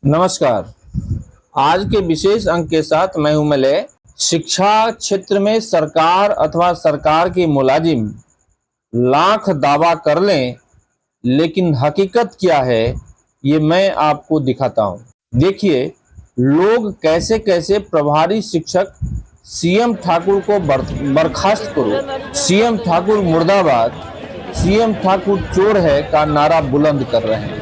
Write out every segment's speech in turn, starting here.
नमस्कार। आज के विशेष अंक के साथ मैं हूं मलय। शिक्षा क्षेत्र में सरकार अथवा सरकार के मुलाजिम लाख दावा कर लें, लेकिन हकीकत क्या है ये मैं आपको दिखाता हूं। देखिए लोग कैसे कैसे प्रभारी शिक्षक सीएम ठाकुर को बर्खास्त करो, सीएम ठाकुर मुर्दाबाद, सीएम ठाकुर चोर है का नारा बुलंद कर रहे हैं।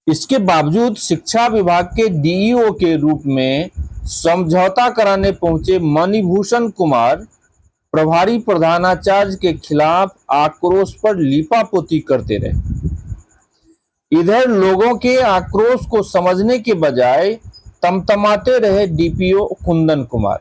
इसके बावजूद शिक्षा विभाग के डीईओ के रूप में समझौता कराने पहुंचे मणिभूषण कुमार प्रभारी प्रधानाचार्य के खिलाफ आक्रोश पर लीपापोती करते रहे। इधर लोगों के आक्रोश को समझने के बजाय तमतमाते रहे डीपीओ कुंदन कुमार,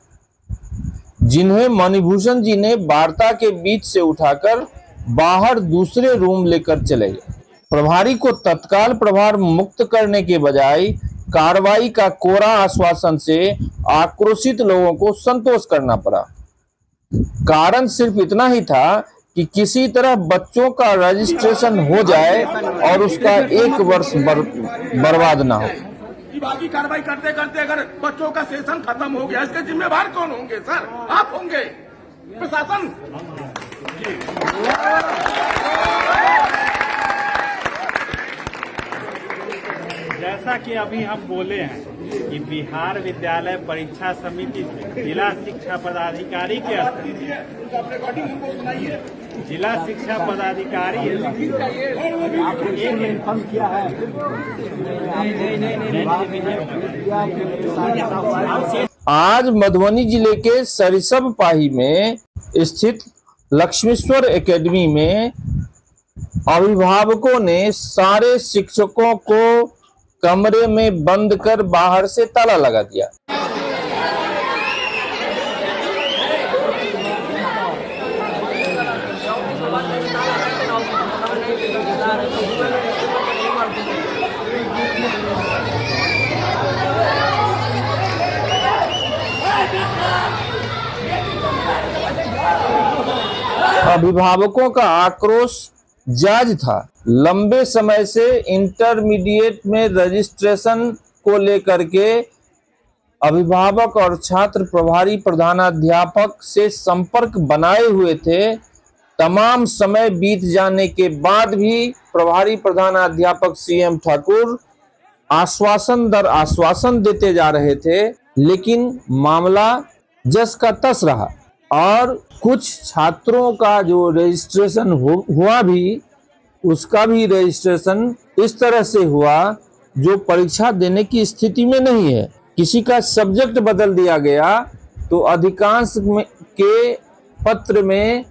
जिन्हें मणिभूषण जी ने वार्ता के बीच से उठाकर बाहर दूसरे रूम लेकर चले गए। प्रभारी को तत्काल प्रभार मुक्त करने के बजाय कार्रवाई का कोरा आश्वासन से आक्रोशित लोगों को संतोष करना पड़ा। कारण सिर्फ इतना ही था कि किसी तरह बच्चों का रजिस्ट्रेशन हो जाए और उसका एक वर्ष बर्बाद ना हो। बाकी कार्रवाई करते करते अगर बच्चों का सेशन खत्म हो गया, इसके जिम्मेवार कौन होंगे? सर आप होंगे, प्रशासन। जैसा कि अभी हम बोले हैं कि बिहार विद्यालय परीक्षा समिति से जिला शिक्षा पदाधिकारी के जिला शिक्षा पदाधिकारी किया है। आज मधुबनी जिले के सरिसब पाही में स्थित लक्ष्मीश्वर एकेडमी में अभिभावकों ने सारे शिक्षकों को कमरे में बंद कर बाहर से ताला लगा दिया। अभिभावकों का आक्रोश जायज था। लंबे समय से इंटरमीडिएट में रजिस्ट्रेशन को लेकर के अभिभावक और छात्र प्रभारी प्रधानाध्यापक से संपर्क बनाए हुए थे। तमाम समय बीत जाने के बाद भी प्रभारी प्रधानाध्यापक सीएम ठाकुर आश्वासन दर आश्वासन देते जा रहे थे, लेकिन मामला जस का तस रहा और कुछ छात्रों का जो रजिस्ट्रेशन हुआ भी, उसका भी रजिस्ट्रेशन इस तरह से हुआ जो परीक्षा देने की स्थिति में नहीं है। किसी का सब्जेक्ट बदल दिया गया तो अधिकांश के पत्र में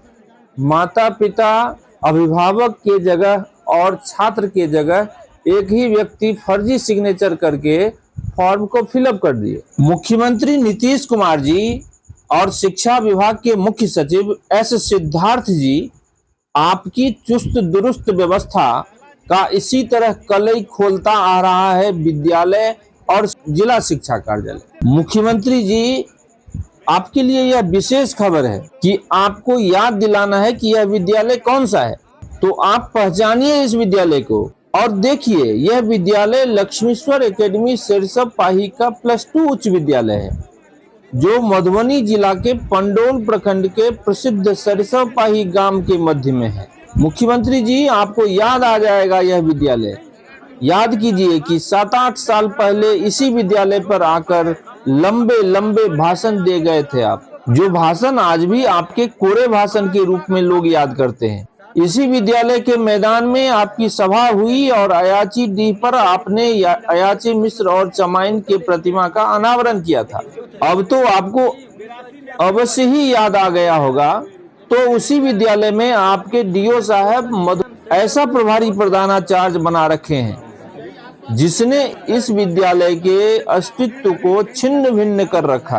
माता पिता, अभिभावक के जगह और छात्र के जगह एक ही व्यक्ति फर्जी सिग्नेचर करके फॉर्म को फिलअप कर दिए। मुख्यमंत्री नीतीश कुमार जी और शिक्षा विभाग के मुख्य सचिव एस सिद्धार्थ जी आपकी चुस्त दुरुस्त व्यवस्था का इसी तरह कलई खोलता आ रहा है विद्यालय और जिला शिक्षा कार्यालय। मुख्यमंत्री जी, आपके लिए यह विशेष खबर है कि आपको याद दिलाना है कि यह विद्यालय कौन सा है, तो आप पहचानिए इस विद्यालय को और देखिए, यह विद्यालय लक्ष्मीश्वर एकेडमी सिरसब पाही का +2 उच्च विद्यालय है। जो मधुबनी जिला के पंडौल प्रखंड के प्रसिद्ध सरसोपाही गांव के मध्य में है। मुख्यमंत्री जी, आपको याद आ जाएगा यह विद्यालय। याद कीजिए कि 7-8 साल पहले इसी विद्यालय पर आकर लंबे लंबे भाषण दे गए थे आप, जो भाषण आज भी आपके कोरे भाषण के रूप में लोग याद करते हैं। इसी विद्यालय के मैदान में आपकी सभा हुई और अयाची डीह पर आपने अयाची मिश्र और चमाइन के प्रतिमा का अनावरण किया था। अब तो आपको अवश्य ही याद आ गया होगा। तो उसी विद्यालय में आपके डीओ साहब ऐसा प्रभारी प्रधानाचार्य बना रखे हैं जिसने इस विद्यालय के अस्तित्व को छिन्न भिन्न कर रखा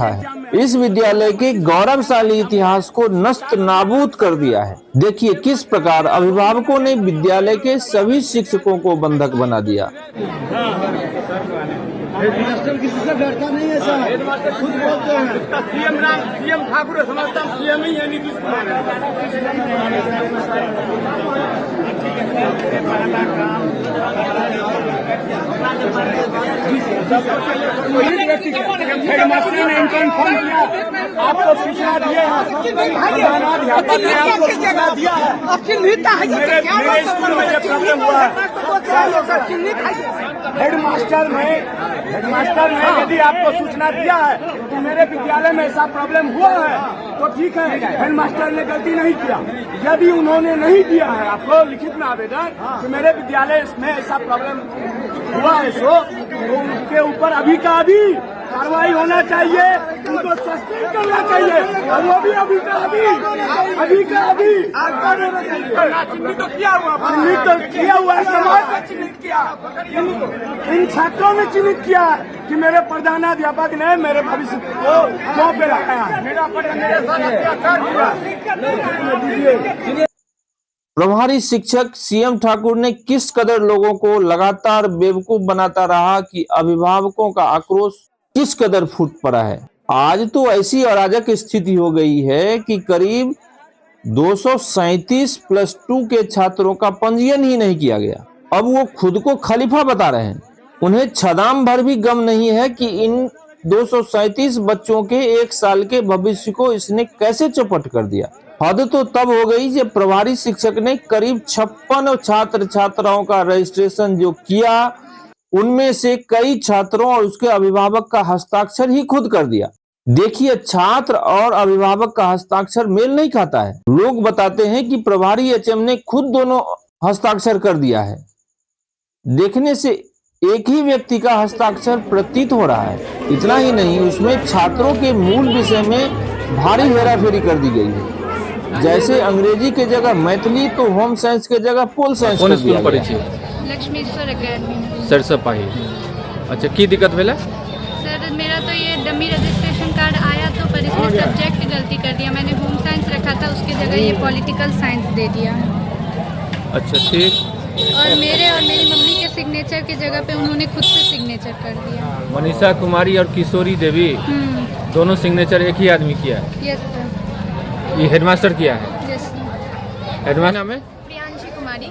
है, इस विद्यालय के गौरवशाली इतिहास को नष्ट नाबूद कर दिया है। देखिए किस प्रकार अभिभावकों ने विद्यालय के सभी शिक्षकों को बंधक बना दिया। हेडमास्टर किसी से डरता नहीं है सर, हेडमास्टर खुद बोलते हैं। इसका सीएम ठाकुर समझता हूँ, सीएम ही है नीतीश कुमार। हेडमास्टर ने इनको इन्फॉर्म किया, आपको सूचना दिया है, प्रधानाध्यापक ने आपको सूचना दिया है। मेरे स्कूल में ये प्रॉब्लम हुआ है। हेडमास्टर ने यदि आपको सूचना दिया है कि मेरे विद्यालय में ऐसा प्रॉब्लम हुआ है तो ठीक है, हेडमास्टर ने गलती नहीं किया। यदि उन्होंने नहीं दिया है आपको लिखित में आवेदन कि मेरे विद्यालय में ऐसा प्रॉब्लम हुआ है तो उनके ऊपर अभी का अभी कार्रवाई होना चाहिए, उनको सस्पेंड करना चाहिए और वो भी अभी का अभी चिन्हित तो किया हुआ है, समाज में चिन्हित किया, इन छात्रों ने चिन्हित किया कि मेरे प्रधानाध्यापक ने मेरे भविष्य को क्यों पे रखा है। प्रभारी शिक्षक सीएम ठाकुर ने किस कदर लोगों को लगातार बेवकूफ बनाता रहा कि अभिभावकों का आक्रोश किस कदर फूट पड़ा है। आज तो ऐसी अराजक स्थिति हो गई है कि करीब 237 +2 के छात्रों का पंजीयन ही नहीं किया गया। अब वो खुद को खलीफा बता रहे हैं। उन्हें छदाम भर भी गम नहीं है कि इन 237 बच्चों के 1 साल के भविष्य को इसने कैसे चौपट कर दिया। हद तो तब हो गई जब प्रभारी शिक्षक ने करीब 56 छात्र छात्राओं का रजिस्ट्रेशन जो किया, उनमें से कई छात्रों और उसके अभिभावक का हस्ताक्षर ही खुद कर दिया। देखिए, छात्र और अभिभावक का हस्ताक्षर मेल नहीं खाता है। लोग बताते हैं कि प्रभारी एचएम ने खुद दोनों हस्ताक्षर कर दिया है। देखने से एक ही व्यक्ति का हस्ताक्षर प्रतीत हो रहा है। इतना ही नहीं, उसमें छात्रों के मूल विषय में भारी हेराफेरी कर दी गई है। जैसे अंग्रेजी के जगह मैथिली तो होम साइंस के जगह पोल साइंस कर दिया गया। लक्ष्मीश्वर एकेडमी सरसोपाही। अच्छा, की दिक्कत भेला? सर मेरा तो ये डमी रजिस्ट्रेशन कार्ड आया तो पर इसमें सब्जेक्ट गलती कर दिया। मैंने होम साइंस रखा था, उसकी जगह ये पॉलिटिकल साइंस दे दिया। अच्छा, ठीक। और मेरे और मेरी मम्मी के सिग्नेचर की जगह पे उन्होंने खुद से सिग्नेचर कर दिया। मनीषा कुमारी और किशोरी देवी दोनों सिग्नेचर एक ही आदमी किया है? Yes sir. ये हेडमास्टर किया है? Yes sir. हेडमास्टर नाम है प्रियांशी कुमारी।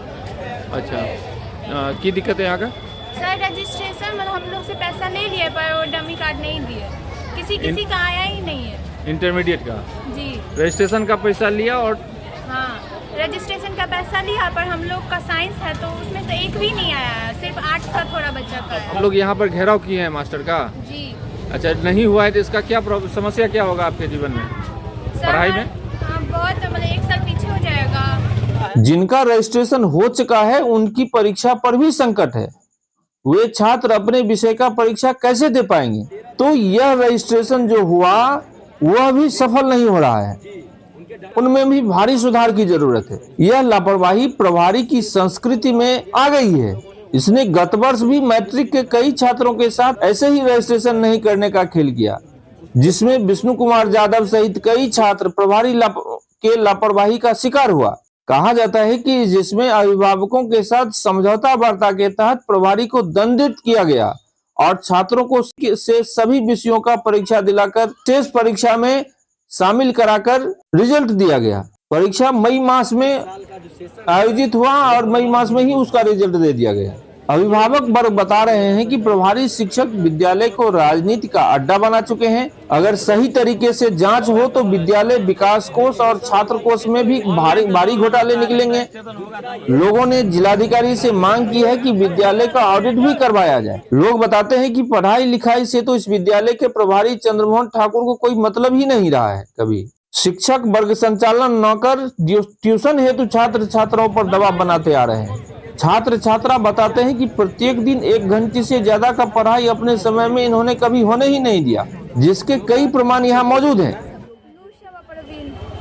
अच्छा, की दिक्कत है यहाँ का? सर रजिस्ट्रेशन मतलब हम लोग से पैसा नहीं लिए पर वो डमी कार्ड नहीं दिए, किसी का आया ही नहीं है। इंटरमीडिएट का जी रजिस्ट्रेशन का पैसा लिया और हाँ, रजिस्ट्रेशन का पैसा लिया पर हम लोग का साइंस है तो उसमें तो एक भी नहीं आया है, सिर्फ आर्ट्स का थोड़ा बच्चा का है। हम लोग यहाँ पर घेराव किए हैं मास्टर का। जी अच्छा, नहीं हुआ है तो इसका क्या समस्या क्या होगा आपके जीवन में, पढ़ाई में? हाँ, बहुत मतलब 1 साल पीछे हो जाएगा। जिनका रजिस्ट्रेशन हो चुका है उनकी परीक्षा पर भी संकट है। वे छात्र अपने विषय का परीक्षा कैसे दे पाएंगे? तो यह रजिस्ट्रेशन जो हुआ वह भी सफल नहीं हो रहा है। उनमें भी भारी सुधार की जरूरत है। यह लापरवाही प्रभारी की संस्कृति में आ गई है। इसने गत वर्ष भी मैट्रिक के कई छात्रों के साथ ऐसे ही रजिस्ट्रेशन नहीं करने का खेल किया, जिसमें विष्णु कुमार यादव सहित कई छात्र प्रभारी के लापरवाही का शिकार हुआ। कहा जाता है कि जिसमें अभिभावकों के साथ समझौता वार्ता के तहत प्रभारी को दंडित किया गया और छात्रों को से सभी विषयों का परीक्षा दिलाकर टेस्ट परीक्षा में शामिल कराकर रिजल्ट दिया गया। परीक्षा मई मास में आयोजित हुआ और मई मास में ही उसका रिजल्ट दे दिया गया। अभिभावक वर्ग बता रहे हैं कि प्रभारी शिक्षक विद्यालय को राजनीति का अड्डा बना चुके हैं। अगर सही तरीके से जांच हो तो विद्यालय विकास कोष और छात्र कोष में भी भारी घोटाले निकलेंगे। लोगों ने जिलाधिकारी से मांग की है कि विद्यालय का ऑडिट भी करवाया जाए। लोग बताते हैं कि पढ़ाई लिखाई से तो इस विद्यालय के प्रभारी चंद्रमोहन ठाकुर को कोई मतलब ही नहीं रहा है। कभी शिक्षक वर्ग संचालन न कर ट्यूशन हेतु छात्र छात्राओं पर दबाव बनाते आ रहे हैं। छात्र छात्रा बताते हैं कि प्रत्येक दिन 1 घंटे से ज्यादा का पढ़ाई अपने समय में इन्होंने कभी होने ही नहीं दिया, जिसके कई प्रमाण यहाँ मौजूद हैं।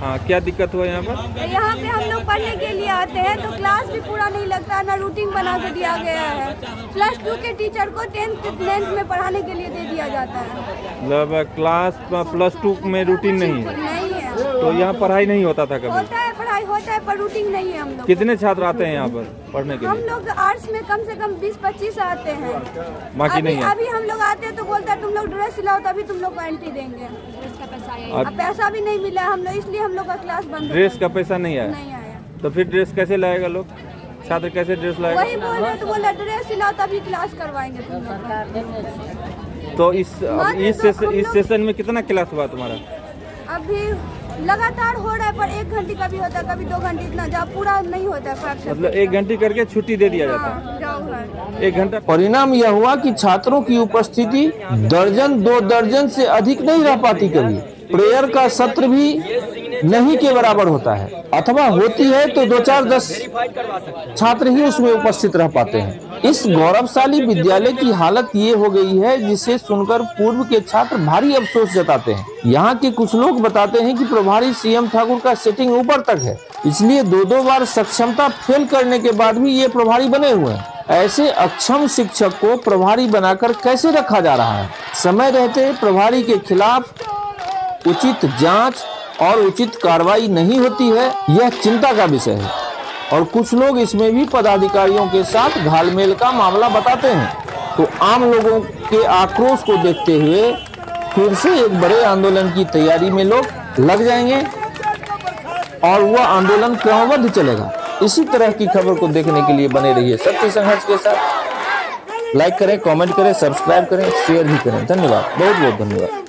हाँ, क्या दिक्कत हुआ यहाँ पर? यहाँ पे हम लोग पढ़ने के लिए आते हैं तो क्लास भी पूरा नहीं लगता, ना रूटीन बना के दिया गया है। +2 के टीचर को 10th में पढ़ाने के लिए दे दिया जाता है। मतलब क्लास +2 में रूटीन नहीं है? नहीं है। तो यहाँ पढ़ाई नहीं होता था कभी? होता है, पढ़ाई होता है, पर रूटीन नहीं है हम लोग। कितने छात्र आते हैं यहाँ पर पढ़ने के लिए? हम लोग आर्ट्स में कम से कम 20-25 आते हैं। बाकी नहीं है? अभी हम लोग आते हैं तो बोलता है तुम लोग ड्रेस सिलाओ तभी तुम लोग को एंट्री देंगे। अब पैसा भी नहीं मिला हम लोग, इसलिए हम लोग का क्लास बंद। ड्रेस का पैसा नहीं आया? नहीं आया। तो फिर ड्रेस कैसे लाएगा लोग? छात्र कैसे ड्रेस लाएगा? वही बोल रहे तो बोला ड्रेस सिलाओ तभी क्लास करवाएंगे तुम लोग। तो इस सेशन में कितना क्लास हुआ तुम्हारा? अभी लगातार हो रहा है, पर 1 घंटे का भी होता है, कभी 2 घंटे, इतना जब पूरा नहीं होता है। मतलब 1 घंटे करके छुट्टी दे दिया जाता है? जाओ घर। 1 घंटा। परिणाम यह हुआ कि छात्रों की उपस्थिति दर्जन 2 दर्जन से अधिक नहीं रह पाती। कभी प्रेयर का सत्र भी नहीं के बराबर होता है, अथवा होती है तो 2-4-10 छात्र ही उसमें उपस्थित रह पाते हैं। इस गौरवशाली विद्यालय की हालत ये हो गई है जिसे सुनकर पूर्व के छात्र भारी अफसोस जताते हैं। यहाँ के कुछ लोग बताते हैं कि प्रभारी सीएम ठाकुर का सेटिंग ऊपर तक है, इसलिए 2 बार सक्षमता फेल करने के बाद भी ये प्रभारी बने हुए हैं। ऐसे अक्षम शिक्षक को प्रभारी बनाकर कैसे रखा जा रहा है? समय रहते प्रभारी के खिलाफ उचित जांच और उचित कार्रवाई नहीं होती है, यह चिंता का विषय है। और कुछ लोग इसमें भी पदाधिकारियों के साथ घालमेल का मामला बताते हैं। तो आम लोगों के आक्रोश को देखते हुए फिर से एक बड़े आंदोलन की तैयारी में लोग लग जाएंगे और वह आंदोलन क्रमबद्ध चलेगा। इसी तरह की खबर को देखने के लिए बने रहिए सत्य संघर्ष के साथ। लाइक करें, कमेंट करें, सब्सक्राइब करें, शेयर भी करें। धन्यवाद, बहुत बहुत धन्यवाद।